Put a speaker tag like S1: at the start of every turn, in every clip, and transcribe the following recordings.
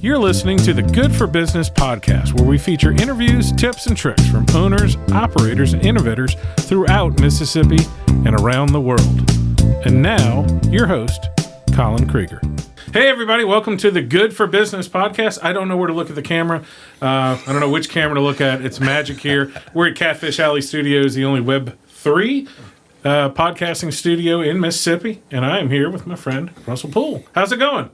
S1: You're listening to the Good for Business podcast, where we feature interviews, tips, and tricks from owners, operators, and innovators throughout Mississippi and around the world. And now, your host, Colin Krieger. Hey, everybody. Welcome to the Good for Business podcast. I don't know where to look at the camera. I don't know which camera to look at. It's magic here. We're at Catfish Alley Studios, the only Web3 podcasting studio in Mississippi. And I am here with my friend, Russell Poole. How's it going?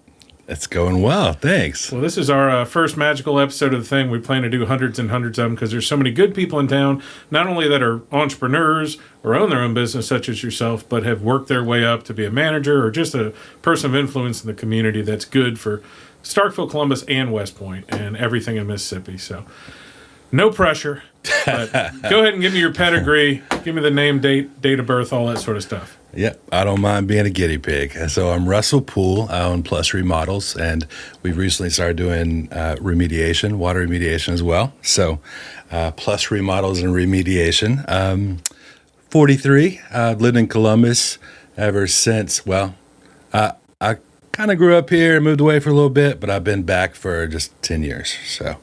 S2: It's going well, thanks.
S1: Well, this is our first magical episode of the thing. We plan to do hundreds and hundreds of them because there's so many good people in town, not only that are entrepreneurs or own their own business, such as yourself, but have worked their way up to be a manager or just a person of influence in the community that's good for Starkville, Columbus, and West Point and everything in Mississippi. So no pressure, but go ahead and give me your pedigree. Give me the name, date of birth, all that sort of stuff.
S2: Yep, I don't mind being a guinea pig. So I'm Russell Poole. I own Plus Remodels, and we've recently started doing remediation, water remediation as well. So Plus Remodels and remediation. 43, lived in Columbus ever since. Well, I kind of grew up here, moved away for a little bit, but I've been back for just 10 years. So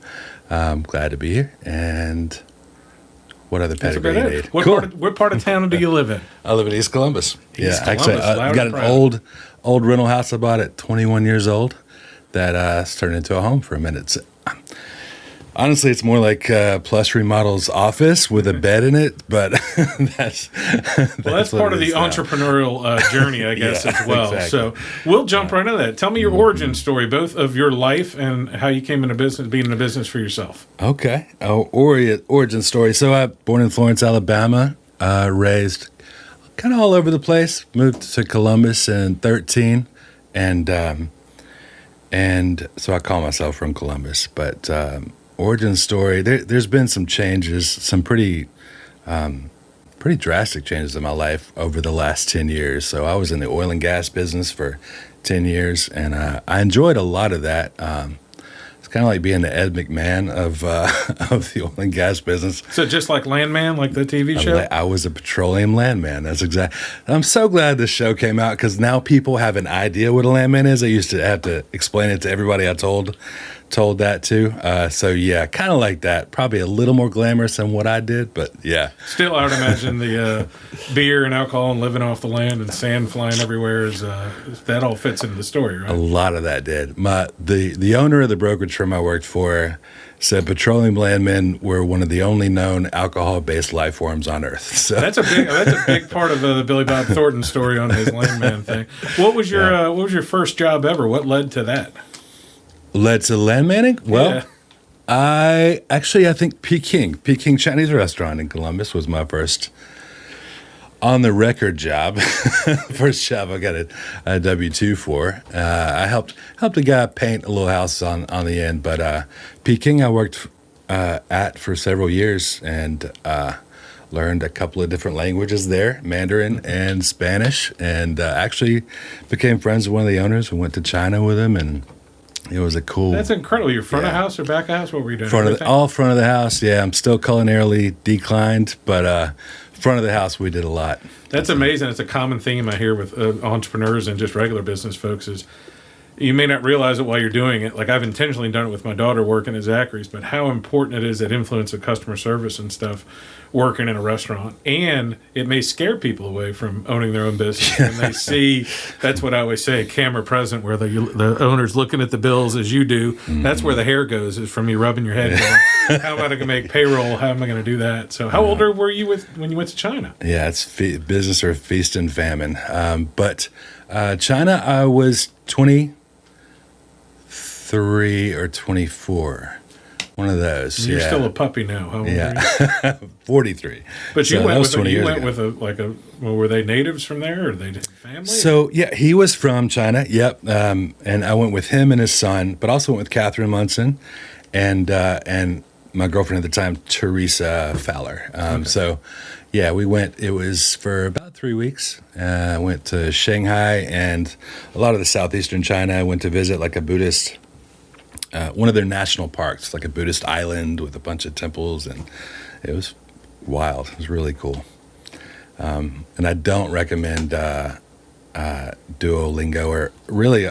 S2: I'm glad to be here. And what other pedigree you need?
S1: What part of town do you live in?
S2: I live in East Columbus.
S1: East Columbus,
S2: actually, I've got an old rental house I bought at 21 years old that's turned into a home for a minute. Honestly, it's more like Plus Remodels office with a bed in it, but that's
S1: part of the entrepreneurial journey, I guess, as well.
S2: Exactly.
S1: So we'll jump right into that. Tell me your origin story, both of your life and how you came into business, being in a business for yourself.
S2: Okay. Origin story. So I born in Florence, Alabama, raised kind of all over the place, moved to Columbus in 13, and so I call myself from Columbus, but origin story, there's been some changes, some pretty drastic changes in my life over the last 10 years. So I was in the oil and gas business for 10 years, and I enjoyed a lot of that. It's kind of like being the Ed McMahon of the oil and gas business.
S1: So just like Landman, like the TV show?
S2: I was a petroleum landman. That's exactly. I'm so glad this show came out because now people have an idea what a landman is. I used to have to explain it to everybody I told that to. So yeah, kind of like that. Probably a little more glamorous than what I did, but yeah.
S1: Still, I would imagine the beer and alcohol and living off the land and sand flying everywhere that all fits into the story, right?
S2: A lot of that did. The owner of the brokerage firm I worked for said petroleum landmen were one of the only known alcohol-based life forms on Earth. So
S1: that's a big part of the Billy Bob Thorton story on his landman thing. What was your first job ever? What led to that?
S2: Led to landmanning? Well, yeah. I think Peking Chinese restaurant in Columbus was my first on-the-record job. First job I got a W-2 for. I helped a guy paint a little house on the end, but Peking I worked at for several years and learned a couple of different languages there, Mandarin and Spanish, and actually became friends with one of the owners. We went to China with him, and it was a cool...
S1: That's incredible. Your front of house or back of house? What were you doing?
S2: All front of the house, yeah. I'm still culinarily declined, but front of the house we did a lot.
S1: That's amazing. It's a common theme I hear with entrepreneurs and just regular business folks is you may not realize it while you're doing it. Like I've intentionally done it with my daughter working at Zachary's, but how important it is that influence of customer service and stuff working in a restaurant. And it may scare people away from owning their own business. And they see, that's what I always say, camera present, where the owner's looking at the bills as you do. Mm-hmm. That's where the hair goes, is from you rubbing your head going, how am I going to make payroll? How am I going to do that? So how old were you when you went to China?
S2: Yeah, it's business or feast and famine. But China, I was 23 or 24. One of those.
S1: You're still a puppy now. How old are you?
S2: 43.
S1: But you went with were they natives from there, or they family?
S2: So yeah, he was from China. Yep. And I went with him and his son, but also went with Catherine Munson, and my girlfriend at the time, Teresa Fowler. Okay. So yeah, we went. It was for about 3 weeks. I went to Shanghai and a lot of the southeastern China. I went to visit like a Buddhist. One of their national parks, like a Buddhist island with a bunch of temples, and it was wild. It was really cool. And I don't recommend Duolingo, or really,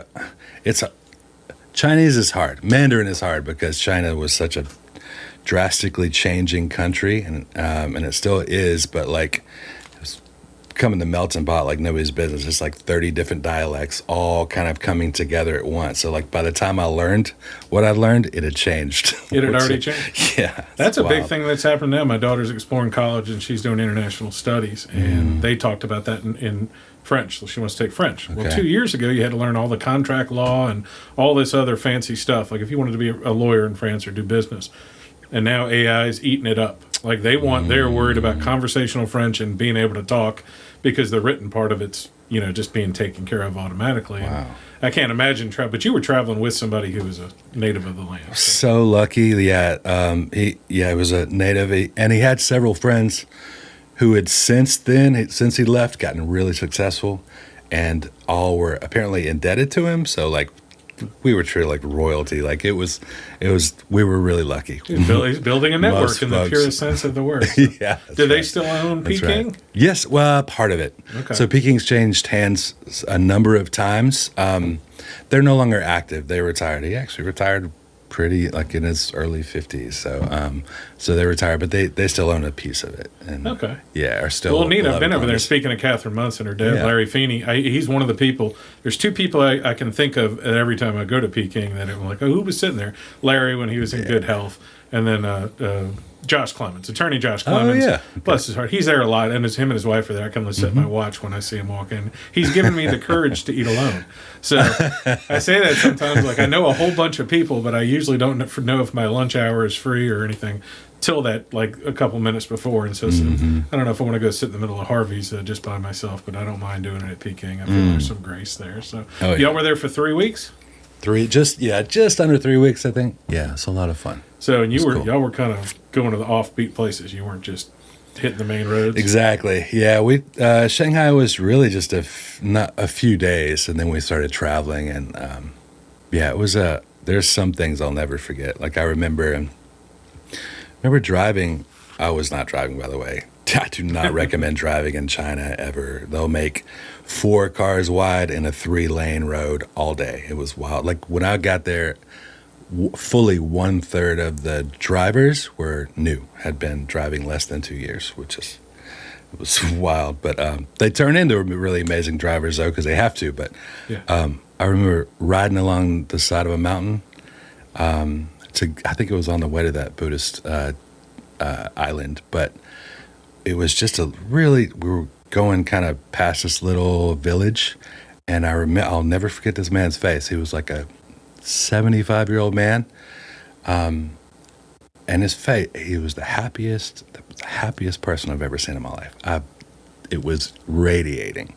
S2: Chinese is hard. Mandarin is hard because China was such a drastically changing country, and it still is, but like it's becoming the melting pot like nobody's business. It's like 30 different dialects all kind of coming together at once. So like by the time I learned what I learned, it had changed.
S1: It had already changed?
S2: Yeah.
S1: That's a big thing that's happened now. My daughter's exploring college, and she's doing international studies, and they talked about that in French. So she wants to take French. Okay. Well, 2 years ago, you had to learn all the contract law and all this other fancy stuff. Like if you wanted to be a lawyer in France or do business. And now AI is eating it up. Like they're worried about conversational French and being able to talk because the written part of it's, just being taken care of automatically. Wow. And I can't imagine but you were traveling with somebody who was a native of the land.
S2: So lucky. Yeah. He was a native, and he had several friends who had since he left, gotten really successful, and all were apparently indebted to him. So like, we were treated like royalty. Like it was. We were really lucky.
S1: He's building a network in the purest sense of the word. So.
S2: Yeah.
S1: Do they still own Peking?
S2: Right. Yes. Well, part of it. Okay. So Peking's changed hands a number of times. They're no longer active. They retired. He actually retired pretty like in his early 50s. So they retired, but they still own a piece of it. And
S1: okay.
S2: Yeah, are still.
S1: Well, neat. I've been over there. Speaking of Catherine Munson, her dad, Larry Feeney. He's one of the people. There's two people I can think of every time I go to Peking that I'm like, oh, who was sitting there? Larry when he was in good health, and then Josh Clemens, attorney Josh Clemens. Oh, yeah. Okay. Bless his heart. He's there a lot, and it's him and his wife are there. I can set my watch when I see him walk in. He's given me the courage to eat alone. So I say that sometimes, like I know a whole bunch of people, but I usually don't know if my lunch hour is free or anything till that, like a couple minutes before. And so I don't know if I want to go sit in the middle of Harvey's just by myself, but I don't mind doing it at Peking. I feel there's some grace there. So y'all were there for 3 weeks?
S2: Just under 3 weeks, I think. Yeah, it's a lot of fun.
S1: So, and y'all were kind of going to the offbeat places. You weren't just hitting the main roads.
S2: Exactly. Yeah, Shanghai was really just not a few days, and then we started traveling, and it was there's some things I'll never forget. Like I remember driving. I was not driving, by the way. I do not recommend driving in China ever. They'll make 4 cars wide in a 3-lane road all day. It was wild. Like when I got there, fully 1/3 of the drivers were new, had been driving less than 2 years, it was wild. But they turn into really amazing drivers though, because they have to. But I remember riding along the side of a mountain. I think it was on the way to that Buddhist island, but it was just we were going kind of past this little village, and I'll never forget this man's face. He was like a 75-year-old man, and his face, he was the happiest person I've ever seen in my life. It was radiating.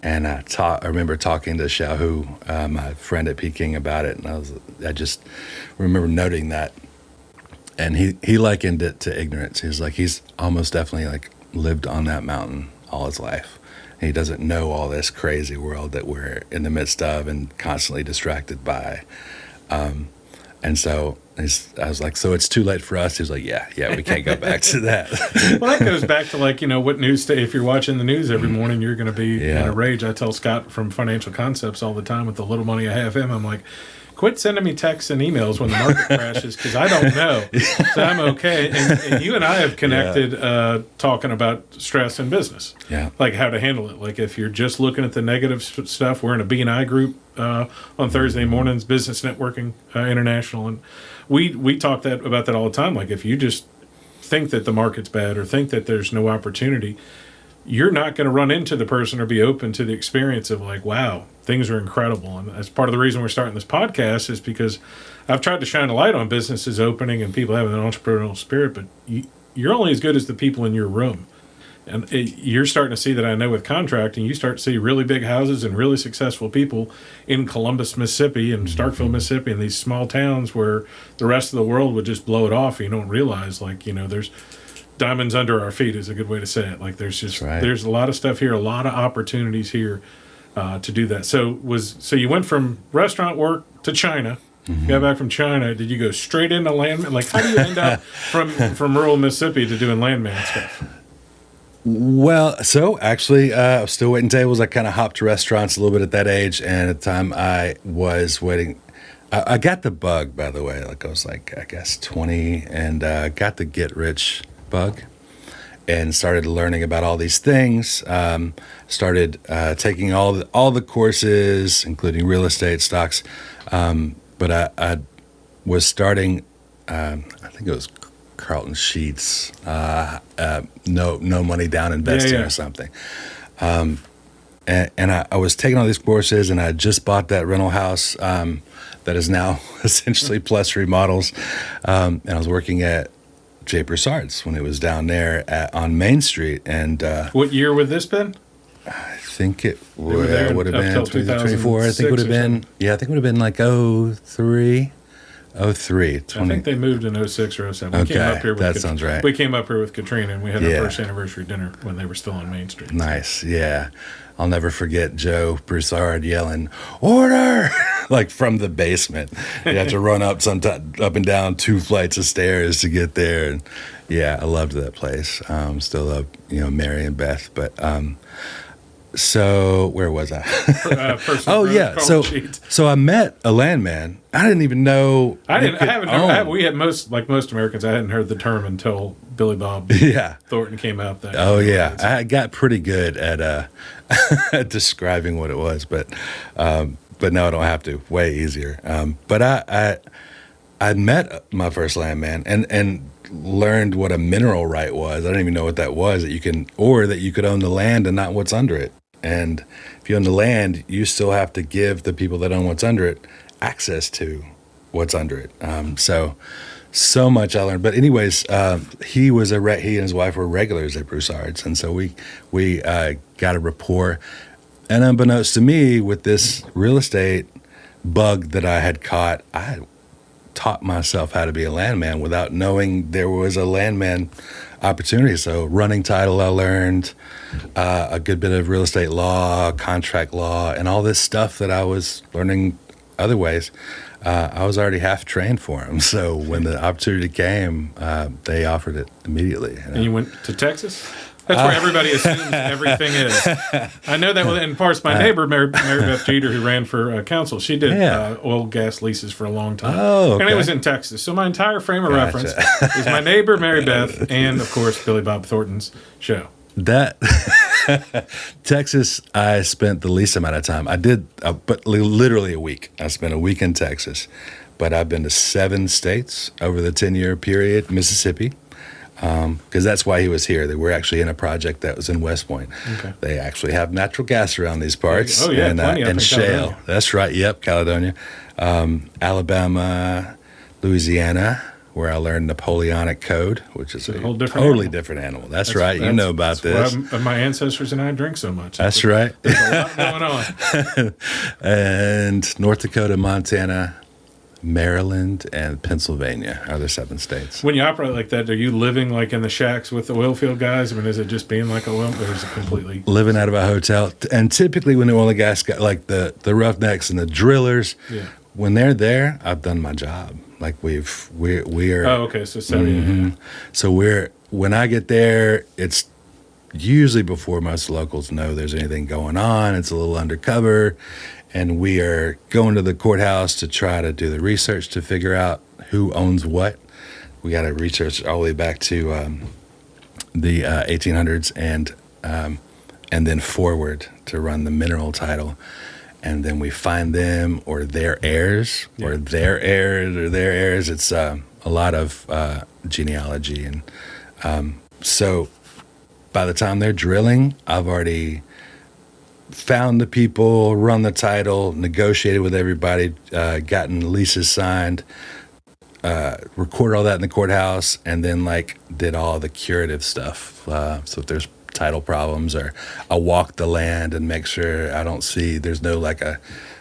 S2: And I remember talking to Xiaohu, my friend at Peking, about it, and I just remember noting that. And he likened it to ignorance. He was like, he's almost definitely like lived on that mountain all his life. And he doesn't know all this crazy world that we're in the midst of and constantly distracted by. And so I was like, so it's too late for us? He was like, yeah, we can't go back to that.
S1: Well, that goes back to like, what news, if you're watching the news every morning, you're going to be in a rage. I tell Scott from Financial Concepts all the time with the little money I have him, I'm like, quit sending me texts and emails when the market crashes because I don't know. So I'm okay. And you and I have connected talking about stress in business. Yeah. Like how to handle it. Like if you're just looking at the negative stuff, we're in a B&I group on Thursday mornings, Business Networking International. And we talk about that all the time. Like if you just think that the market's bad or think that there's no opportunity, you're not going to run into the person or be open to the experience of like, wow, things are incredible. And that's part of the reason we're starting this podcast is because I've tried to shine a light on businesses opening and people having an entrepreneurial spirit, but you're only as good as the people in your room. And you're starting to see that, I know, with contracting, you start to see really big houses and really successful people in Columbus, Mississippi and Starkville, Mississippi, and these small towns where the rest of the world would just blow it off. You don't realize, like, there's diamonds under our feet is a good way to say it. Like there's just there's a lot of stuff here, a lot of opportunities here to do that. So you went from restaurant work to China. You got back from China. Did you go straight into landman? Like how do you end up from rural Mississippi to doing landman stuff?
S2: Well, so actually, I was still waiting tables. I kind of hopped to restaurants a little bit at that age, and at the time I was waiting. I got the bug, by the way. Like I was like, I guess 20, and got the get rich bug, and started learning about all these things. Started taking all the courses, including real estate, stocks. But I was starting. I think it was Carlton Sheets. No money down investing or something. And I was taking all these courses, and I just bought that rental house that is now essentially Plus Remodels. And I was working at J. Broussard's when it was down there on Main Street. And
S1: what year would this been?
S2: I think it would have
S1: up
S2: been
S1: till
S2: 24. I think it would have been, I think it would have been like 03. 03. 20.
S1: I think they moved in 06 or 07. We
S2: Okay,
S1: came up here with
S2: that sounds right.
S1: We came up here with Katrina, and we had
S2: Yeah.
S1: our first anniversary dinner when they were still on Main Street.
S2: Nice, yeah. I'll never forget Joe Broussard yelling, "Order!" like from the basement. You have to run up and down 2 flights of stairs to get there. And yeah, I loved that place. Still love, Mary and Beth. But so where was I? Oh yeah, so I met a landman. I didn't even know.
S1: We had most Americans. I hadn't heard the term until Billy Bob Thorton came out.
S2: I got pretty good at describing what it was, but now I don't have to. Way easier. But I met my first landman and learned what a mineral right was. I didn't even know what that was. That you could own the land and not what's under it. And if you own the land, you still have to give the people that own what's under it access to what's under it. So much I learned. But anyways, he and his wife were regulars at Broussard's, and so we got a rapport. And unbeknownst to me, with this real estate bug that I had caught, I taught myself how to be a landman without knowing there was a landman opportunity. So running title, I learned a good bit of real estate law, contract law, and all this stuff that I was learning other ways. I was already half trained for them. So when the opportunity came, they offered it immediately.
S1: And you went to Texas? That's where everybody assumes everything is. I know that in parts. My neighbor, Mary Beth Jeter, who ran for council, she did oil gas leases for a long time.
S2: Oh, okay.
S1: And it was in Texas. So my entire frame of reference is my neighbor, Mary Beth, and, of course, Billy Bob Thornton's show.
S2: That Texas, I spent the least amount of time. I did, but literally a week. I spent a week in Texas. But I've been to 7 states over the 10-year period, Mississippi. Because that's why he was here. They were actually in a project that was in West Point. Okay. They actually have natural gas around these parts.
S1: Oh, yeah, plenty up in
S2: shale.
S1: Caledonia.
S2: That's right. Yep, Caledonia. Alabama, Louisiana, where I learned Napoleonic Code, which is a
S1: whole
S2: totally different animal. That's right. You know about this.
S1: Why my ancestors and I drink so much.
S2: That's right.
S1: There's a lot going on.
S2: And North Dakota, Montana, Maryland, and Pennsylvania are the 7 states.
S1: When you operate like that, are you living like in the shacks with the oil field guys? I mean, is it just being like oil, or is it completely
S2: living out of a hotel? And typically, when the oil and gas guys, like the roughnecks and the drillers, when they're there, I've done my job. Like we are.
S1: Oh, okay. So 70.
S2: So when I get there, it's usually before most locals know there's anything going on. It's a little undercover. And we are going to the courthouse to try to do the research to figure out who owns what. We got to research all the way back to the 1800s and then forward to run the mineral title. And then we find them or their heirs or their heirs or their heirs. It's a lot of genealogy. And so by the time they're drilling, I've already found the people, run the title, negotiated with everybody, gotten leases signed, recorded all that in the courthouse, and then did all the curative stuff. So if there's title problems, or I walk the land and make sure there's no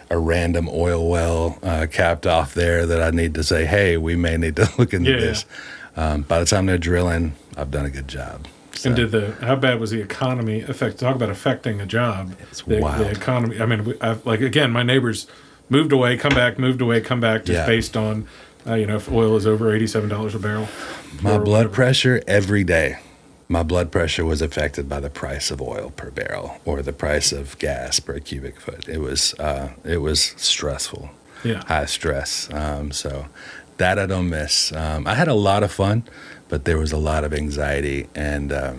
S2: a random oil well capped off there that I need to say, hey, we may need to look into this. By the time they're drilling, I've done a good job. So.
S1: And how bad was the economy affect? Talk about affecting a job.
S2: It's wild.
S1: The economy. I mean, again, my neighbors moved away, come back, just based on, if oil is over $87 a barrel.
S2: My blood pressure every day. My blood pressure was affected by the price of oil per barrel or the price of gas per cubic foot. It was stressful.
S1: Yeah.
S2: high stress. So that I don't miss. I had a lot of fun, but there was a lot of anxiety and a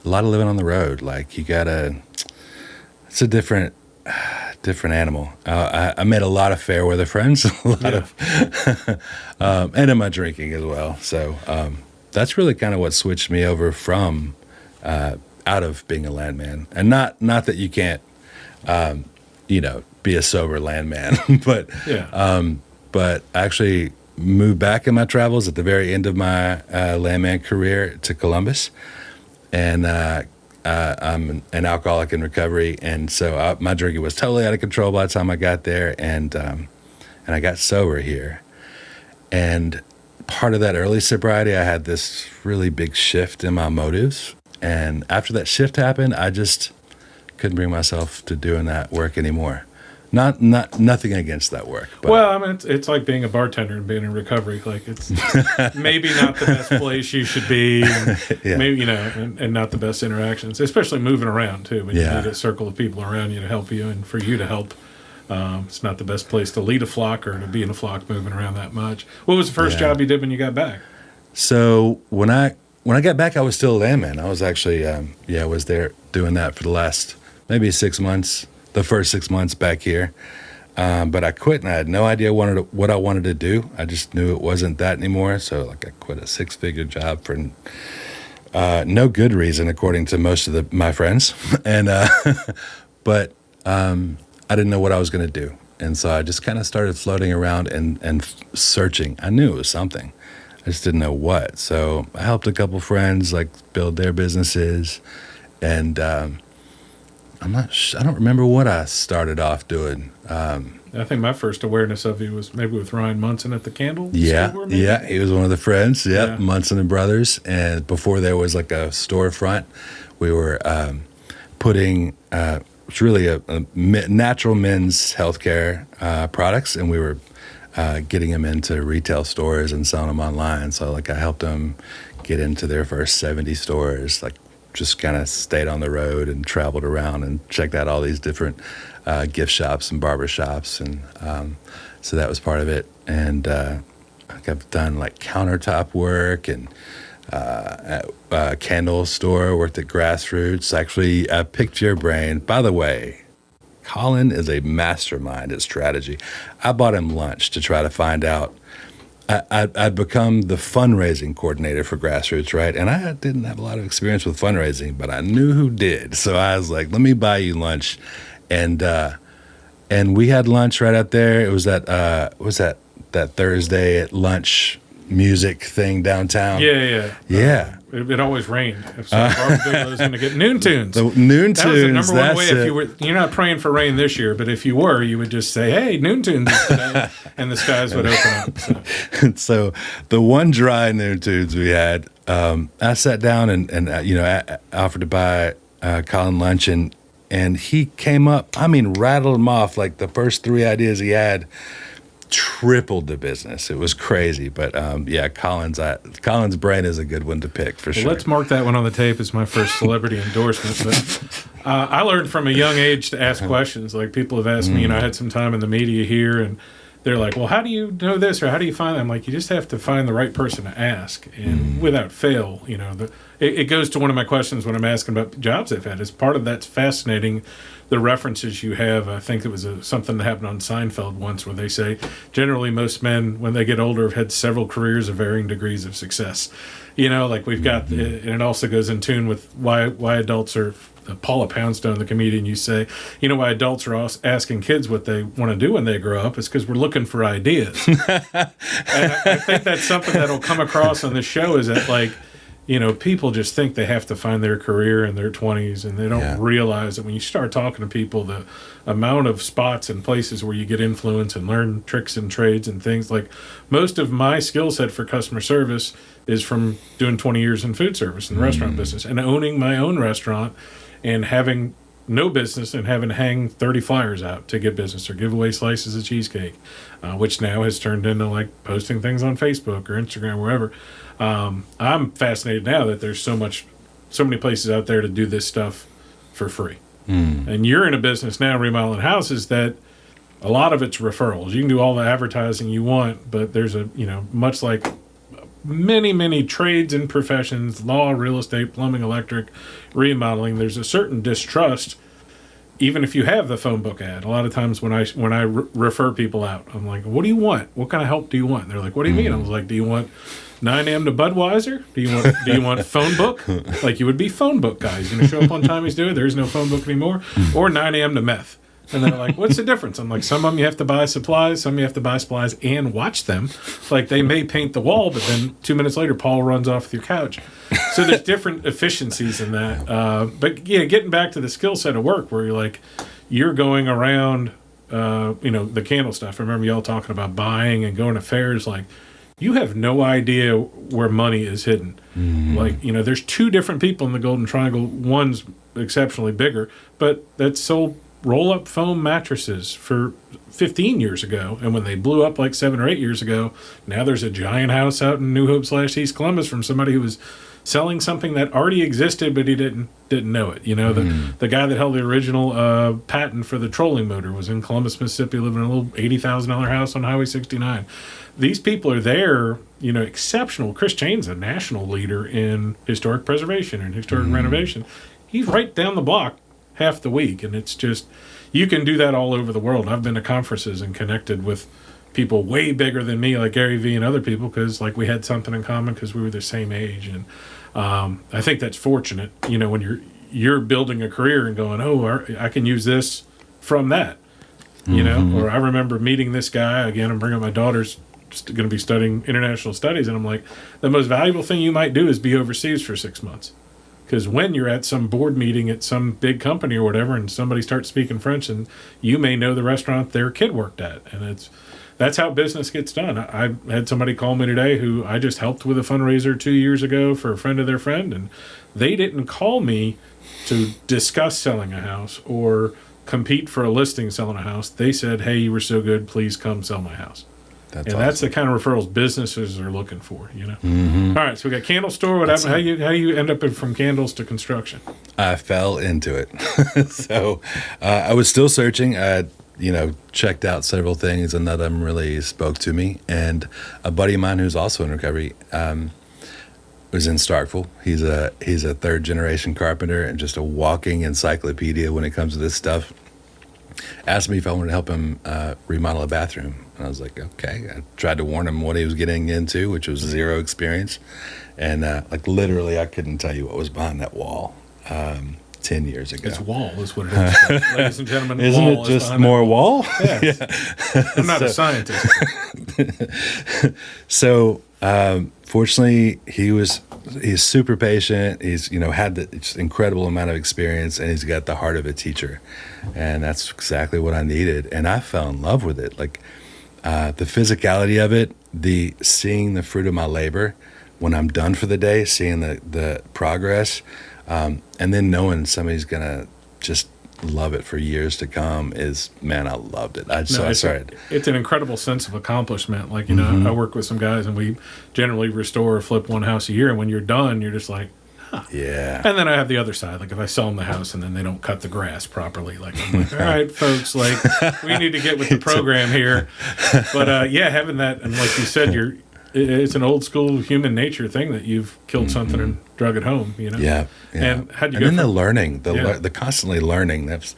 S2: lot of living on the road. Like it's a different animal. I made a lot of fair weather friends, a lot of, and in my drinking as well. So that's really kind of what switched me over from out of being a landman. And not that you can't, be a sober landman, but but actually moved back in my travels at the very end of my landman career to Columbus, and I'm an alcoholic in recovery, and so my drinking was totally out of control by the time I got there, and I got sober here. And part of that early sobriety, I had this really big shift in my motives, and after that shift happened, I just couldn't bring myself to doing that work anymore. Nothing against that work. But.
S1: Well, I mean, it's like being a bartender and being in recovery. Like, it's maybe not the best place you should be, and maybe and not the best interactions, especially moving around too. When you need a circle of people around you to help you, and for you to help, it's not the best place to lead a flock or to be in a flock moving around that much. What was the first job you did when you got back?
S2: So when I got back, I was still a landman. I was actually I was there doing that for the last maybe 6 months. The first 6 months back here. But I quit, and I had no idea what I wanted to do. I just knew it wasn't that anymore. So I quit a 6-figure job for no good reason, according to most of my friends. And but I didn't know what I was going to do. And so I just kind of started floating around and searching. I knew it was something. I just didn't know what. So I helped a couple friends build their businesses, and I don't remember what I started off doing.
S1: I think my first awareness of you was maybe with Ryan Munson at the Candle
S2: store, maybe? Yeah, he was one of the friends. Yep, Munson and Brothers. And before there was a storefront, we were putting it's really a natural men's healthcare products, and we were getting them into retail stores and selling them online. So I helped them get into their first 70 stores, just kind of stayed on the road and traveled around and checked out all these different gift shops and barber shops. And so that was part of it. And I've done countertop work and at a candle store, worked at Grassroots. Actually, I picked your brain. By the way, Colin is a mastermind at strategy. I bought him lunch to try to find out. I'd become the fundraising coordinator for Grassroots, right? And I didn't have a lot of experience with fundraising, but I knew who did. So I was like, let me buy you lunch. And we had lunch right out there. It was that Thursday at lunch music thing downtown.
S1: Yeah. It always rained. So Barbara Bigelow's going to get noon tunes.
S2: The noon tunes.
S1: That was the number one way. If you're not praying for rain this year, but if you were, you would just say, "Hey, noon tunes is today," and the skies would open up.
S2: So the one dry noon tunes we had, I sat down and I offered to buy Colin lunch, and he came up. I mean, rattled him off the first 3 ideas he had. Tripled the business. It was crazy, but Colin's brain is a good one to pick for sure.
S1: Let's mark that one on the tape as my first celebrity endorsement. But I learned from a young age to ask questions. People have asked me. I had some time in the media here, and they're like, "Well, how do you know this, or how do you find that?" I'm like, "You just have to find the right person to ask, and without fail, it goes to one of my questions when I'm asking about jobs I've had. As part of that's fascinating." The references you have, I think it was something that happened on Seinfeld once where they say, generally most men, when they get older, have had several careers of varying degrees of success. We've got, and it also goes in tune with why adults are, Paula Poundstone, the comedian, you say, why adults are asking kids what they want to do when they grow up is because we're looking for ideas. And I think that's something that'll come across on this show is that, people just think they have to find their career in their 20s, and they don't realize that when you start talking to people, the amount of spots and places where you get influence and learn tricks and trades and things. Most of my skill set for customer service is from doing 20 years in food service and the restaurant business and owning my own restaurant and having no business and having to hang 30 flyers out to get business or give away slices of cheesecake, which now has turned into posting things on Facebook or Instagram, wherever. I'm fascinated now that there's so many places out there to do this stuff for free. And you're in a business now, remodeling houses, that a lot of it's referrals. You can do all the advertising you want, but there's much like many trades and professions, law, real estate, plumbing, electric, remodeling, there's a certain distrust even if you have the phone book ad. A lot of times when I refer people out, I'm like, what do you want? What kind of help do you want? And they're like, what do you mean? I was like, do you want 9 a.m. to Budweiser? Do you want phone book? Like, you would be phone book guy. He's going to show up on time, he's doing it. There's no phone book anymore. Or 9 a.m. to meth. And they're like, what's the difference? I'm like, some of them you have to buy supplies, some you have to buy supplies and watch them. Like, they may paint the wall, but then 2 minutes later, Paul runs off with your couch. So there's different efficiencies in that. But yeah, getting back to the skill set of work where you're going around, the candle stuff. I remember y'all talking about buying and going to fairs. Like, you have no idea where money is hidden. Mm-hmm. Like, there's 2 different people in the Golden Triangle. One's exceptionally bigger, but that's sold roll-up foam mattresses for 15 years ago, and when they blew up like 7 or 8 years ago, now there's a giant house out in New Hope / East Columbus from somebody who was selling something that already existed, but he didn't know it. The guy that held the original patent for the trolling motor was in Columbus, Mississippi, living in a little $80,000 house on Highway 69. These people are there, exceptional. Chris Chain's a national leader in historic preservation and historic renovation. He's right down the block half the week, and it's just, you can do that all over the world. I've been to conferences and connected with people way bigger than me, like Gary Vee and other people, because we had something in common because we were the same age. And I think that's fortunate, when you're building a career and going, oh, I can use this from that, or I remember meeting this guy again. I'm bringing my daughter's going to be studying international studies, and I'm like, the most valuable thing you might do is be overseas for 6 months. Because when you're at some board meeting at some big company or whatever, and somebody starts speaking French, and you may know the restaurant their kid worked at, and that's how business gets done. I had somebody call me today who I just helped with a fundraiser 2 years ago for a friend of their friend, and they didn't call me to discuss selling a house or compete for a listing selling a house. They said, hey, you were so good, please come sell my house. That's the kind of referrals businesses are looking for, All right, so we got candle store. What happened? How do you end up from candles to construction?
S2: I fell into it. So I was still searching. I checked out several things, and none of them really spoke to me. And a buddy of mine who's also in recovery was in Starkville. He's a third-generation carpenter and just a walking encyclopedia when it comes to this stuff. Asked me if I wanted to help him remodel a bathroom. And I was like, okay. I tried to warn him what he was getting into, which was 0 experience. And literally, I couldn't tell you what was behind that wall 10 years ago.
S1: It's wall is what it is. Ladies and gentlemen,
S2: isn't
S1: wall
S2: it just more wall?
S1: Yeah. I'm not a scientist.
S2: So, fortunately, he's super patient. He's, had this incredible amount of experience, and he's got the heart of a teacher. And that's exactly what I needed. And I fell in love with it. The physicality of it, seeing the fruit of my labor when I'm done for the day, seeing the progress, and then knowing somebody's going to just love it for years to come I loved it.
S1: It's an incredible sense of accomplishment. I work with some guys, and we generally restore or flip one house a year, and when you're done, you're just like, huh.
S2: Yeah.
S1: And then I have the other side, if I sell them the house and then they don't cut the grass properly, I'm like, all right, folks, we need to get with the program here. But having that, and like you said, it's an old school human nature thing that you've killed something and drug it home,
S2: Yeah.
S1: And how'd you
S2: go? And then
S1: the
S2: learning, the constantly learning. That's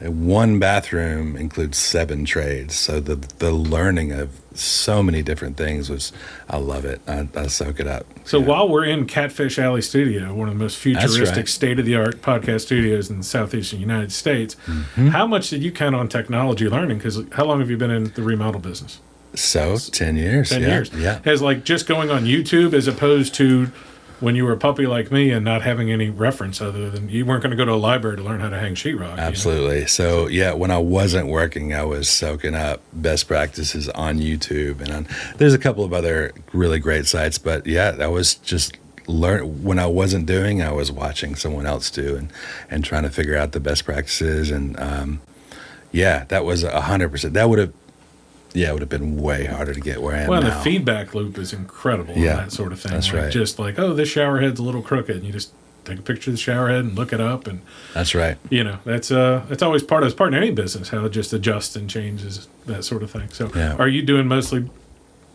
S2: one bathroom includes 7 trades, so the learning of so many different things I love it. I soak it up.
S1: So while we're in Catfish Alley Studio, one of the most futuristic, state-of-the-art podcast studios in the southeastern United States, how much did you count on technology learning? Because how long have you been in the remodel business?
S2: So 10 years.
S1: 10 years.
S2: Yeah.
S1: Has just going on YouTube as opposed to when you were a puppy like me and not having any reference other than you weren't going to go to a library to learn how to hang sheetrock.
S2: Absolutely. So when I wasn't working, I was soaking up best practices on YouTube, and there's a couple of other really great sites, but I was just when I wasn't doing, I was watching someone else do and trying to figure out the best practices. And that was 100%. That would have, it would have been way harder to get where I am now.
S1: Well, the feedback loop is incredible on that sort of thing.
S2: That's right.
S1: Just this shower head's a little crooked, and you just take a picture of the shower head and look it up. And
S2: That's right.
S1: that's always part of any business, how it just adjusts and changes, that sort of thing. So are you doing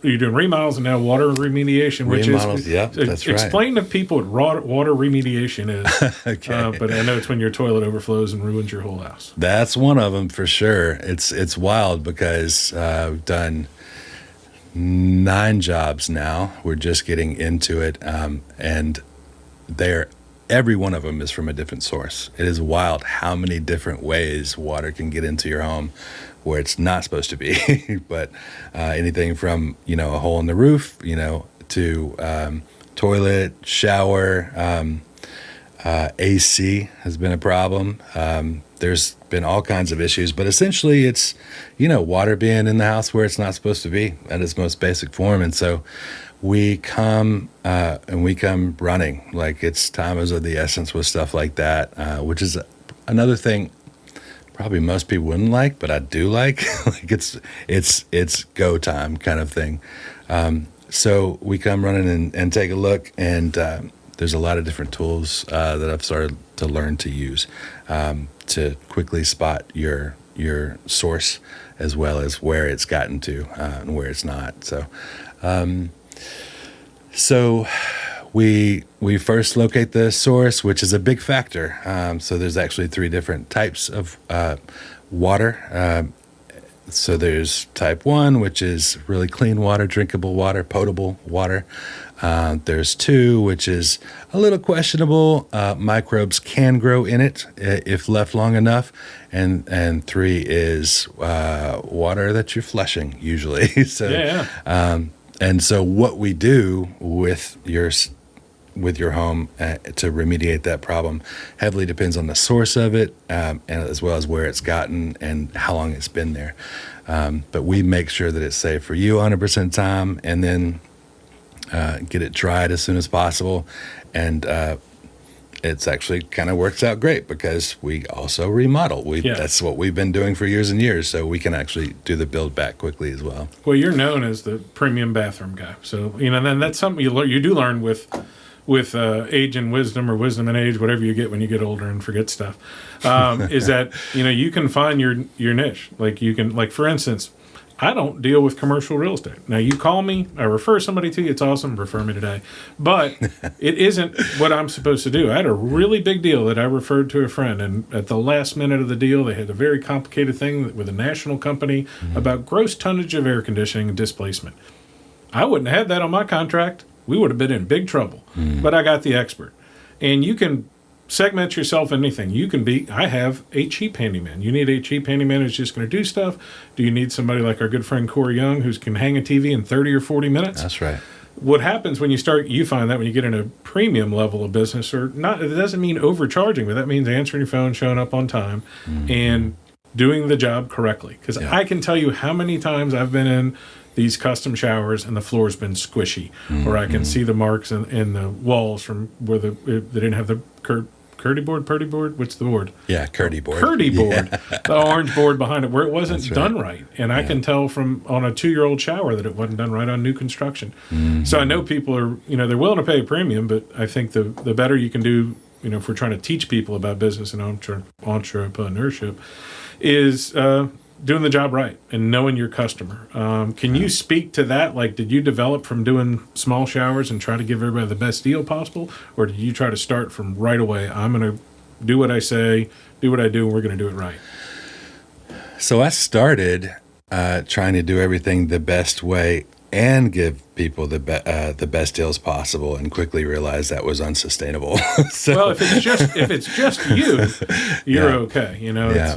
S1: remodels and now water remediation?
S2: Remodels, yeah, that's right.
S1: Explain to people what water remediation is.
S2: Okay.
S1: But I know it's when your toilet overflows and ruins your whole house.
S2: That's one of them for sure. It's wild because we've done 9 jobs now. We're just getting into it, and every one of them is from a different source. It is wild how many different ways water can get into your home where it's not supposed to be. But anything from a hole in the roof, to toilet, shower, AC has been a problem. There's been all kinds of issues, but essentially it's water being in the house where it's not supposed to be at its most basic form. And so we come running like it's time is of the essence with stuff like that, which is another thing probably most people wouldn't like, but I do like. Like it's go time kind of thing. So we come running and take a look, and there's a lot of different tools that I've started to learn to use to quickly spot your source as well as where it's gotten to and where it's not. So we first locate the source, which is a big factor. So there's actually 3 different types of water. So there's type 1, which is really clean water, drinkable water, potable water. There's 2, which is a little questionable. Microbes can grow in it if left long enough. And 3 is water that you're flushing usually. So, and so what we do with your home to remediate that problem heavily depends on the source of it, and as well as where it's gotten and how long it's been there. But we make sure that it's safe for you 100% time, and then get it dried as soon as possible. And it's actually kind of works out great because we also remodel. That's what we've been doing for years and years, so we can actually do the build back quickly as well.
S1: Well, you're known as the premium bathroom guy, so then that's something you do learn with age and wisdom, or wisdom and age, whatever you get when you get older and forget stuff, is that you can find your niche. Like for instance, I don't deal with commercial real estate. Now you call me, I refer somebody to you, it's awesome, refer me today. But it isn't what I'm supposed to do. I had a really big deal that I referred to a friend, and at the last minute of the deal, they had a very complicated thing with a national company about gross tonnage of air conditioning and displacement. I wouldn't have had that on my contract. We would have been in big trouble. But I got the expert. And you can segment yourself in anything. I have a cheap handyman. You need a cheap handyman who's just going to do stuff. Do you need somebody like our good friend Corey Young who can hang a TV in 30 or 40 minutes?
S2: That's right.
S1: What happens when you find that when you get in a premium level of business, or not, it doesn't mean overcharging, but that means answering your phone, showing up on time, and doing the job correctly. Because I can tell you how many times I've been in these custom showers and the floor's been squishy, or I can see the marks in the walls from where they didn't have the purdy board. What's the board?
S2: Yeah, Curdy board.
S1: Curdy board, the orange board behind it, where it wasn't done right. And I can tell from on a 2-year-old shower that it wasn't done right on new construction. So I know people are, they're willing to pay a premium, but I think the better you can do, if we're trying to teach people about business and entrepreneurship, is doing the job right and knowing your customer. Can you speak to that? Like, did you develop from doing small showers and try to give everybody the best deal possible? Or did you try to start from right away? I'm going to do what I say, do what I do, and we're going to do it right.
S2: So I started trying to do everything the best way and give people the best deals possible, and quickly realized that was unsustainable.
S1: Well, if it's just you're okay. It's,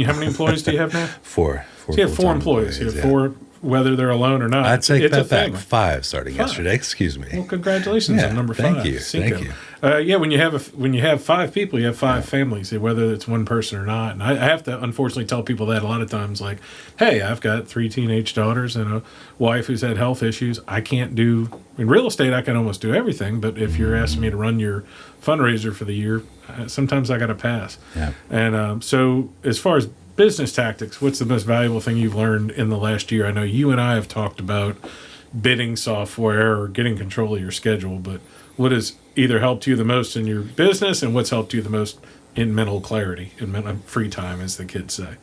S1: how many employees do you have now?
S2: 4.
S1: So you have 4 employees. You have 4, whether they're alone or not.
S2: I'd take that back. 5 starting yesterday. Excuse me.
S1: Well, congratulations on number 5.
S2: Thank you. Thank you.
S1: When you have 5 people, you have 5 families, whether it's one person or not. And I have to unfortunately tell people that a lot of times, like, hey, I've got 3 teenage daughters and a wife who's had health issues. I can't do in real estate. I can almost do everything, but if you're asking me to run your fundraiser for the year, sometimes I got to pass.
S2: Yeah.
S1: And so as far as business tactics, what's the most valuable thing you've learned in the last year? I know you and I have talked about bidding software or getting control of your schedule, but what has either helped you the most in your business and what's helped you the most in mental clarity, in free time, as the kids say?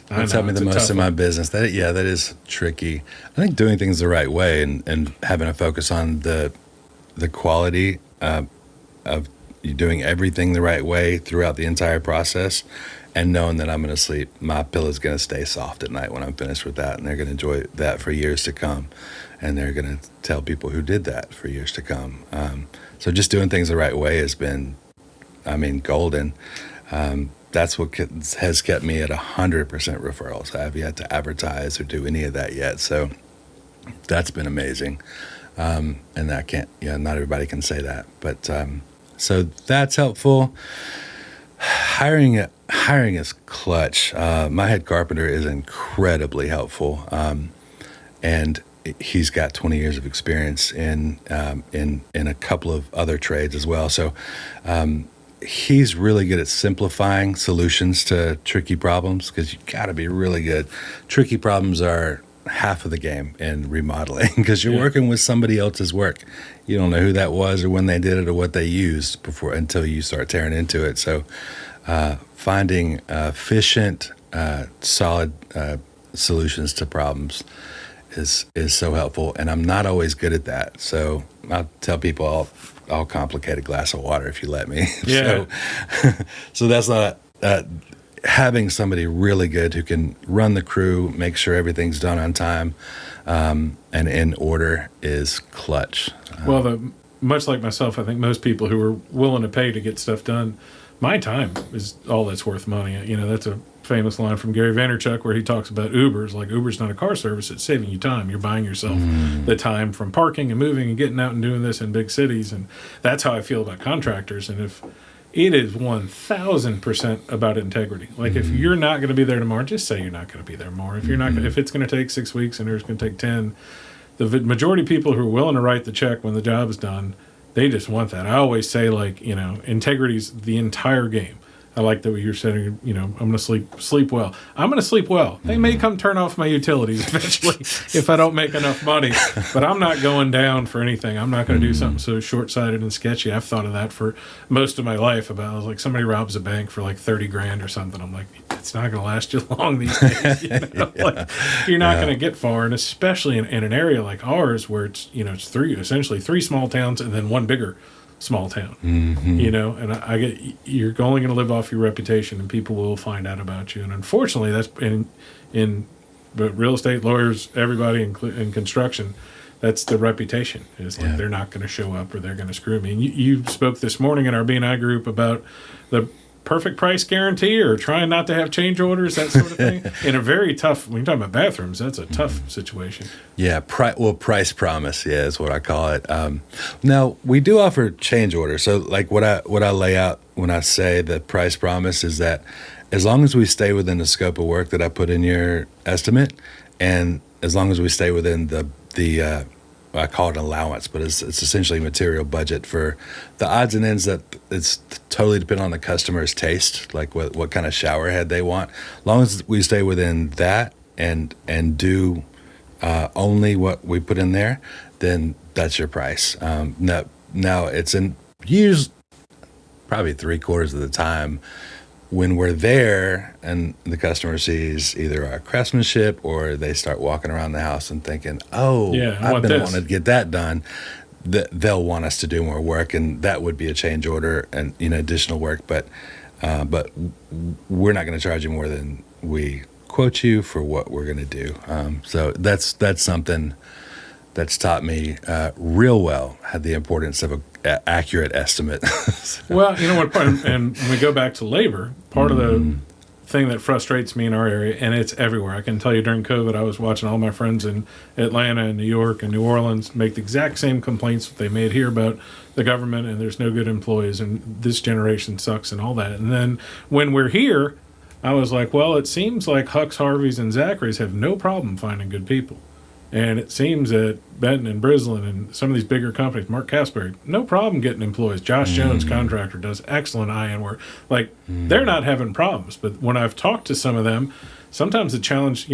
S2: What's helped me the most in my business? That is tricky. I think doing things the right way and having a focus on the quality of you doing everything the right way throughout the entire process, and knowing that I'm going to sleep, my pillow's going to stay soft at night when I'm finished with that, and they're going to enjoy that for years to come, and they're going to tell people who did that for years to come. So just doing things the right way has been, golden. That's what has kept me at 100% referrals. I have yet to advertise or do any of that yet. So that's been amazing. And that not everybody can say that, but, so that's helpful. Hiring is clutch. My head carpenter is incredibly helpful. And he's got 20 years of experience in a couple of other trades as well. So, he's really good at simplifying solutions to tricky problems, because you got to be really good. Tricky problems are half of the game in remodeling, because you're working with somebody else's work. You don't know who that was or when they did it or what they used until you start tearing into it. So finding efficient, solid solutions to problems is so helpful, and I'm not always good at that. So I'll tell people I'll complicate a glass of water if you let me.
S1: Yeah.
S2: So that's not having somebody really good who can run the crew, make sure everything's done on time, and in order is clutch.
S1: Well, much like myself, I think most people who are willing to pay to get stuff done, my time is all that's worth money. That's a famous line from Gary Vaynerchuk where he talks about Ubers. Like, Uber's not a car service, it's saving you time. You're buying yourself the time from parking and moving and getting out and doing this in big cities. And that's how I feel about contractors. And if it is 1,000% about integrity. Like, if you're not going to be there tomorrow, just say you're not going to be there tomorrow. If you're not, if it's going to take 6 weeks and it's going to take 10, the majority of people who are willing to write the check when the job is done, they just want that. I always say, integrity's the entire game. I like that what you're saying, I'm going to sleep well. I'm going to sleep well. They may come turn off my utilities eventually if I don't make enough money, but I'm not going down for anything. I'm not going to do something so short-sighted and sketchy. I've thought of that for most of my life about, like, somebody robs a bank for like 30 grand or something. I'm like, it's not going to last you long these days. Like, you're not going to get far. And especially in an area like ours where it's, it's essentially three small towns and then one bigger small town, and I get, you're only going to live off your reputation, and people will find out about you. And unfortunately, that's but real estate, lawyers, everybody in construction, that's the reputation. Is like they're not going to show up or they're going to screw me. And you spoke this morning in our B&I group about the perfect price guarantee or trying not to have change orders, that sort of thing. In a very tough, when you're talking about bathrooms, that's a tough situation.
S2: Yeah, price promise, is what I call it. Now, we do offer change orders. So, like, what I lay out when I say the price promise is that as long as we stay within the scope of work that I put in your estimate, and as long as we stay within the I call it an allowance, but it's essentially material budget for the odds and ends that it's totally dependent on the customer's taste, like what kind of shower head they want. As long as we stay within that and do only what we put in there, then that's your price. Now it's in use probably 3/4 of the time when we're there and the customer sees either our craftsmanship or they start walking around the house and thinking, I've been wanting to get that done, they'll want us to do more work, and that would be a change order and additional work. But we're not going to charge you more than we quote you for what we're going to do. So that's something that's taught me real well, had the importance of an accurate estimate.
S1: Well, you know what, and when we go back to labor, part of the thing that frustrates me in our area, and it's everywhere. I can tell you during COVID, I was watching all my friends in Atlanta and New York and New Orleans make the exact same complaints that they made here about the government, and there's no good employees, and this generation sucks and all that. And then when we're here, I was like, well, it seems like Huck's, Harvey's, and Zachary's have no problem finding good people. And it seems that Benton and Brislin and some of these bigger companies, Mark Casperry, no problem getting employees. Josh Jones, contractor, does excellent IN work. Like, they're not having problems. But when I've talked to some of them, sometimes the challenge,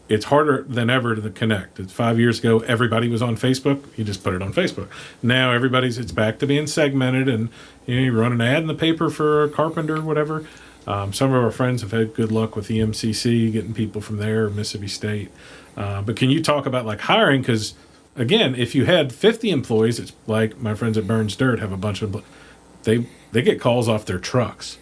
S1: it's harder than ever to connect. 5 years ago, everybody was on Facebook. You just put it on Facebook. Now it's back to being segmented, and you run an ad in the paper for a carpenter or whatever. Some of our friends have had good luck with the MCC, getting people from there, or Mississippi State. But can you talk about like hiring? Because again, if you had 50 employees, it's like my friends at Burns Dirt have a bunch of, they get calls off their trucks.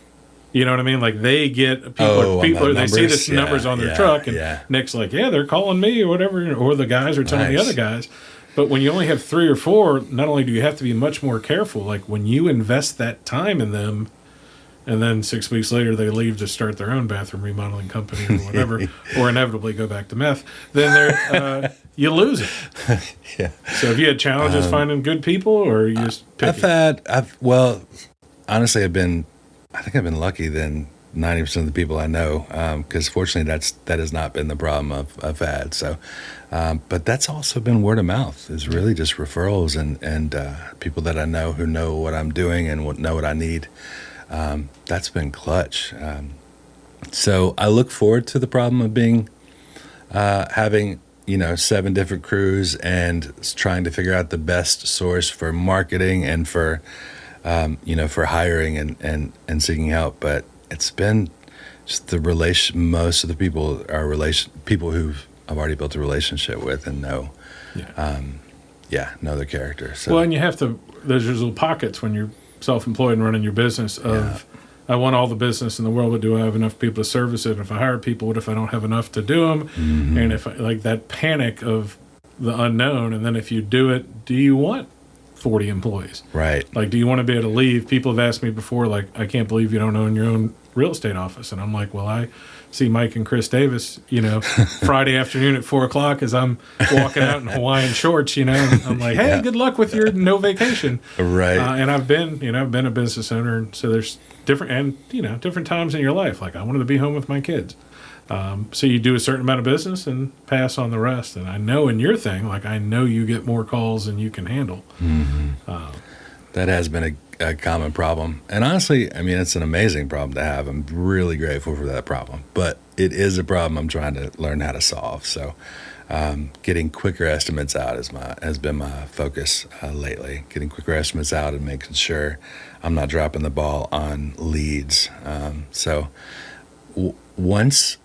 S1: You know what I mean? Like they get people they see the numbers on their truck, and Nick's like, yeah, they're calling me or whatever, or the guys are telling the other guys. But when you only have 3 or 4, not only do you have to be much more careful, like when you invest that time in them, and then 6 weeks later they leave to start their own bathroom remodeling company or whatever, or inevitably go back to meth, then you lose it.
S2: Yeah.
S1: So have you had challenges finding good people, or you just picky?
S2: Honestly, I think I've been lucky than 90% of the people I know, because fortunately that has not been the problem I've had. So, but that's also been word of mouth, is really just referrals and people that I know who know what I'm doing and know what I need. That's been clutch. So I look forward to the problem of having 7 different crews and trying to figure out the best source for marketing and for hiring and seeking help. But it's been just most of the people are people who I've already built a relationship with and know their character. So.
S1: Well, and you have to, there's little pockets when you're self-employed and running your business of, I want all the business in the world, but do I have enough people to service it? And if I hire people, what if I don't have enough to do them? Mm-hmm. And if like that panic of the unknown, and then if you do it, do you want 40 employees? Right. Like, do you want to be able to leave? People have asked me before, like, I can't believe you don't own your own real estate office. And I'm like, well, I see Mike and Chris Davis, Friday afternoon at 4:00 as I'm walking out in Hawaiian shorts, and I'm like, hey, good luck with your no vacation. Right. And I've been a business owner. And so there's different times in your life. Like I wanted to be home with my kids. So you do a certain amount of business and pass on the rest. And I know in your thing, like I know you get more calls than you can handle. Mm-hmm.
S2: That has been a common problem. And honestly, I mean, it's an amazing problem to have. I'm really grateful for that problem. But it is a problem I'm trying to learn how to solve. So getting quicker estimates out has been my focus lately. Getting quicker estimates out and making sure I'm not dropping the ball on leads. Once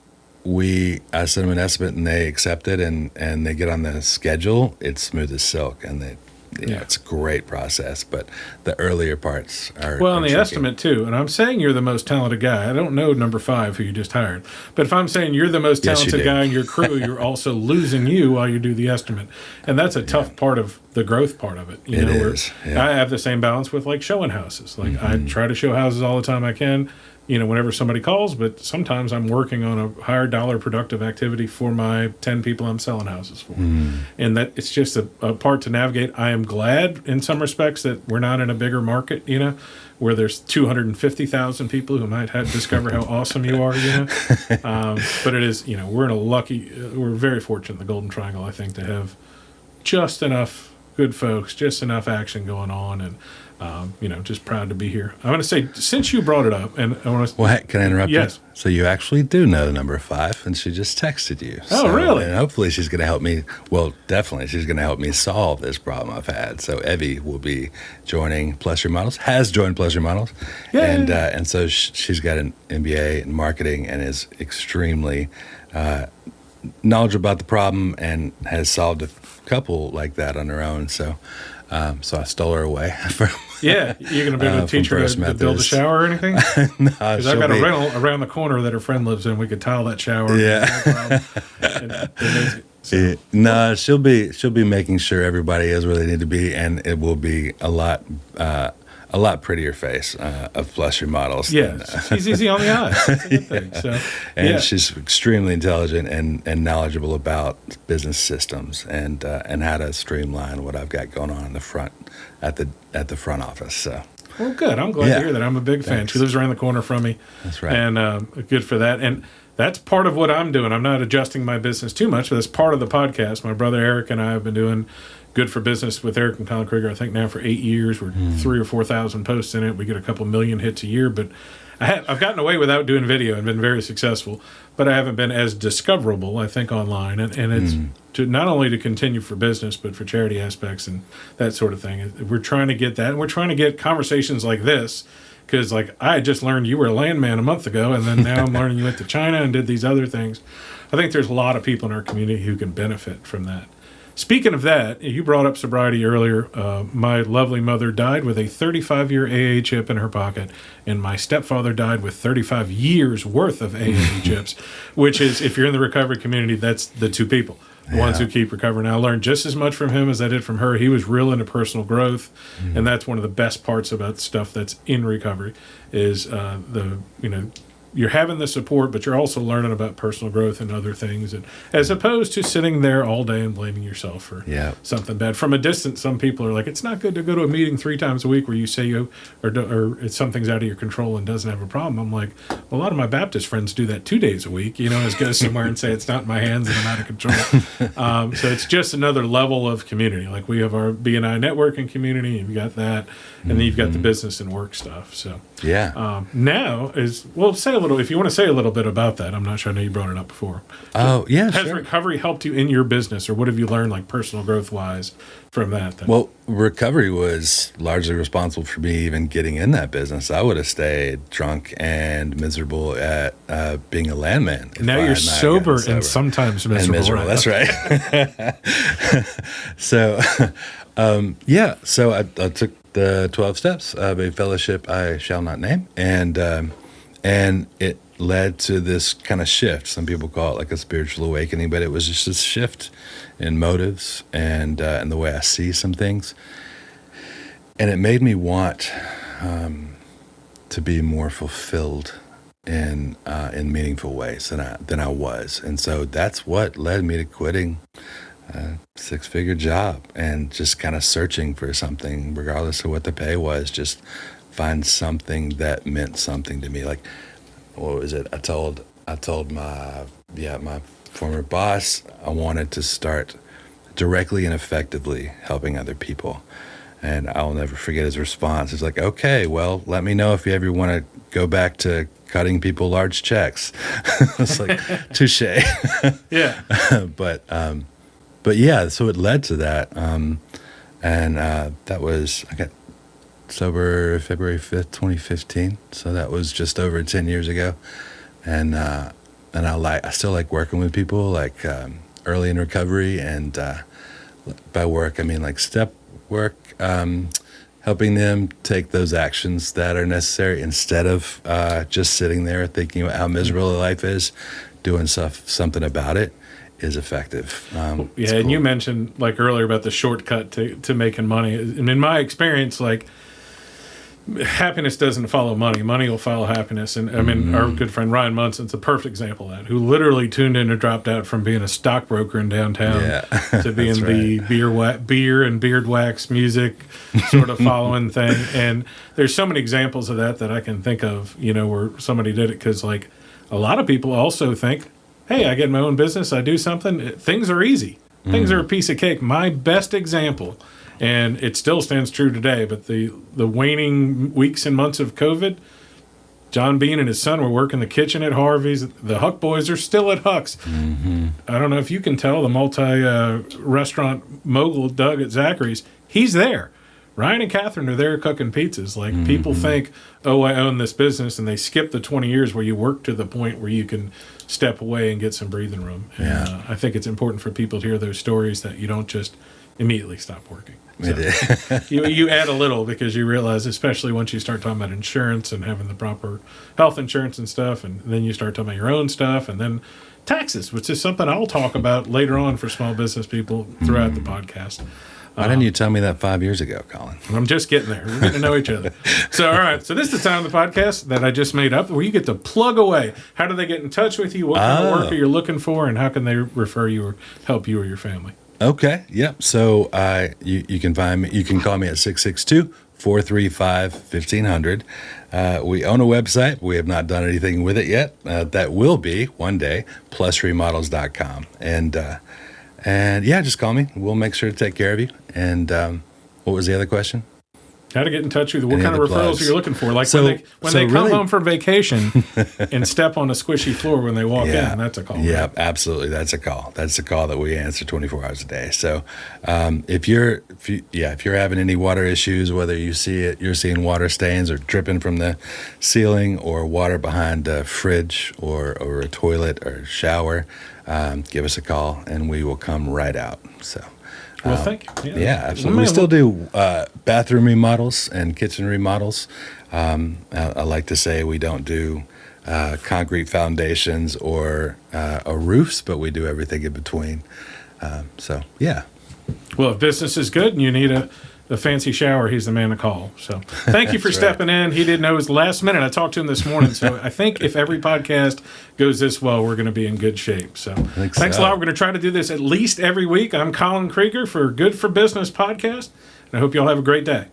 S2: I send them an estimate and they accept it and they get on the schedule, it's smooth as silk, and it's a great process. But the earlier parts are
S1: and the estimate too. And I'm saying you're the most talented guy. I don't know number 5 who you just hired, but if I'm saying you're the most talented guy in your crew, you're also losing you while you do the estimate, and that's a tough part of the growth part of it.
S2: It is.
S1: I have the same balance with like showing houses. Like I try to show houses all the time I can. Whenever somebody calls, but sometimes I'm working on a higher dollar productive activity for my 10 people I'm selling houses for. And that it's just a part to navigate. I am glad in some respects that we're not in a bigger market, where there's 250,000 people who might discover how awesome you are, But it is, we're very fortunate in the Golden Triangle, I think, to have just enough good folks, just enough action going on, and just proud to be here. I want to say, since you brought it up, and I want to...
S2: Well, can I interrupt you?
S1: Yes.
S2: So you actually do know the number 5, and she just texted you.
S1: Oh, really?
S2: And hopefully she's going to help me. Well, definitely she's going to help me solve this problem I've had. So Evie will be joining Plus Remodels, has joined Plus Remodels. Yay. And so she's got an MBA in marketing and is extremely knowledgeable about the problem and has solved a couple like that on her own. So I stole her away from...
S1: Yeah, you're going to be able to teach her to build a shower or anything?
S2: No,
S1: because I've got a rental around the corner that her friend lives in. We could tile that shower.
S2: Yeah. No, she'll be making sure everybody is where they need to be, and it will be a lot prettier face of Plus Remodels.
S1: Yeah, she's easy on the eyes. That's a good thing. So,
S2: she's extremely intelligent and knowledgeable about business systems and how to streamline what I've got going on in the front at the front office. So. Well,
S1: good. I'm glad to hear that. I'm a big fan. Thanks. She lives around the corner from me.
S2: That's right.
S1: And good for that. And that's part of what I'm doing. I'm not adjusting my business too much, but that's part of the podcast. My brother Eric and I have been doing Good for Business with Eric and Colin Krieger, I think now for 8 years. We're 3,000 or 4,000 posts in it. We get a couple million hits a year, but I've gotten away without doing video and been very successful, but I haven't been as discoverable, I think, online. And it's not only to continue for business, but for charity aspects and that sort of thing. We're trying to get that, and we're trying to get conversations like this, because like I just learned you were a landman a month ago, and then now I'm learning you went to China and did these other things. I think there's a lot of people in our community who can benefit from that. Speaking of that, you brought up sobriety earlier. My lovely mother died with a 35-year AA chip in her pocket, and my stepfather died with 35 years worth of AA chips, which is, if you're in the recovery community, that's the two people, the ones who keep recovering. I learned just as much from him as I did from her. He was real into personal growth, and that's one of the best parts about stuff that's in recovery is you're having the support, but you're also learning about personal growth and other things, and as opposed to sitting there all day and blaming yourself for something bad. From a distance, some people are like, it's not good to go to a meeting 3 times a week where you say or it's something's out of your control and doesn't have a problem. I'm like, well, a lot of my Baptist friends do that 2 days a week, is go somewhere and say it's not in my hands and I'm out of control. So it's just another level of community. Like we have our BNI networking community, you've got that, and then you've got the business and work stuff. So now if you want to say a little bit about that. I'm not sure. I know you brought it up before.
S2: Oh, yeah,
S1: Has recovery helped you in your business, or what have you learned, like personal growth-wise, from that?
S2: Well, recovery was largely responsible for me even getting in that business. I would have stayed drunk and miserable at being a landman.
S1: Now you're sober and sometimes miserable.
S2: Right? That's right. So, so I took the 12 steps of a fellowship I shall not name, and it led to this kind of shift. Some people call it like a spiritual awakening, but it was just a shift in motives and the way I see some things. And it made me want to be more fulfilled in meaningful ways than I was. And so that's what led me to quitting a 6-figure job and just kind of searching for something, regardless of what the pay was, just find something that meant something to me. Like, what was it? I told my former boss I wanted to start directly and effectively helping other people. And I'll never forget his response. It's like, okay, well, let me know if you ever want to go back to cutting people large checks. It's like, touche.
S1: Yeah.
S2: But yeah, so it led to that. That was, I got sober February 5th, 2015. So that was just over 10 years ago. And I still like working with people, like early in recovery, and by work I mean like step work, helping them take those actions that are necessary instead of just sitting there thinking about how miserable their life is. Doing something about it is effective.
S1: And you mentioned like earlier about the shortcut to making money. And in my experience, like, happiness doesn't follow money. Money will follow happiness. And I mean, our good friend Ryan Munson's a perfect example of that, who literally tuned in and dropped out from being a stockbroker in downtown to being the beer and beard wax music sort of following thing. And there's so many examples of that I can think of, where somebody did it. Because like a lot of people also think, hey, I get my own business, I do something, things are easy. Things are a piece of cake. My best example, and it still stands true today, but the waning weeks and months of COVID, John Bean and his son were working the kitchen at Harvey's. The Huck boys are still at Huck's. I don't know if you can tell, the multi-restaurant mogul Doug at Zachary's, he's there. Ryan and Catherine are there cooking pizzas. Like, people think, oh, I own this business, and they skip the 20 years where you work to the point where you can step away and get some breathing room. And I think it's important for people to hear those stories, that you don't just immediately stop working. So you add a little, because you realize, especially once you start talking about insurance and having the proper health insurance and stuff, and then you start talking about your own stuff, and then taxes, which is something I'll talk about later on for small business people throughout the podcast.
S2: Why didn't you tell me that 5 years ago, Colin?
S1: I'm just getting there. We're getting to know each other. So, all right. So this is the time of the podcast that I just made up where you get to plug away. How do they get in touch with you? What kind of work are you looking for? And how can they refer you or help you or your family?
S2: Okay. Yep. So you can find me. You can call me at 435-1500. We own a website. We have not done anything with it yet. That will be one day, plusremodels.com. And yeah, just call me. We'll make sure to take care of you. And what was the other question?
S1: How to get in touch with you? What kind of referrals
S2: plugs?
S1: are you looking for? Like
S2: So-
S1: when
S2: so
S1: they come
S2: really-
S1: home from vacation and step on a squishy floor when they walk in, that's a call.
S2: Yeah,
S1: right?
S2: absolutely. That's a call. That's a call that we answer 24 hours a day. So if you're having any water issues, whether you're seeing water stains or dripping from the ceiling or water behind a fridge or a toilet or shower, give us a call and we will come right out. So.
S1: Well, thank you.
S2: Yeah, absolutely. We still do bathroom remodels and kitchen remodels. I like to say we don't do concrete foundations or roofs, but we do everything in between. So, yeah.
S1: Well, if business is good and you need a fancy shower, he's the man to call. So thank you for stepping in. He didn't know it was the last minute. I talked to him this morning. So I think if every podcast goes this well, we're going to be in good shape. So thanks a lot. We're going to try to do this at least every week. I'm Colin Krieger for Good for Business podcast. And I hope you all have a great day.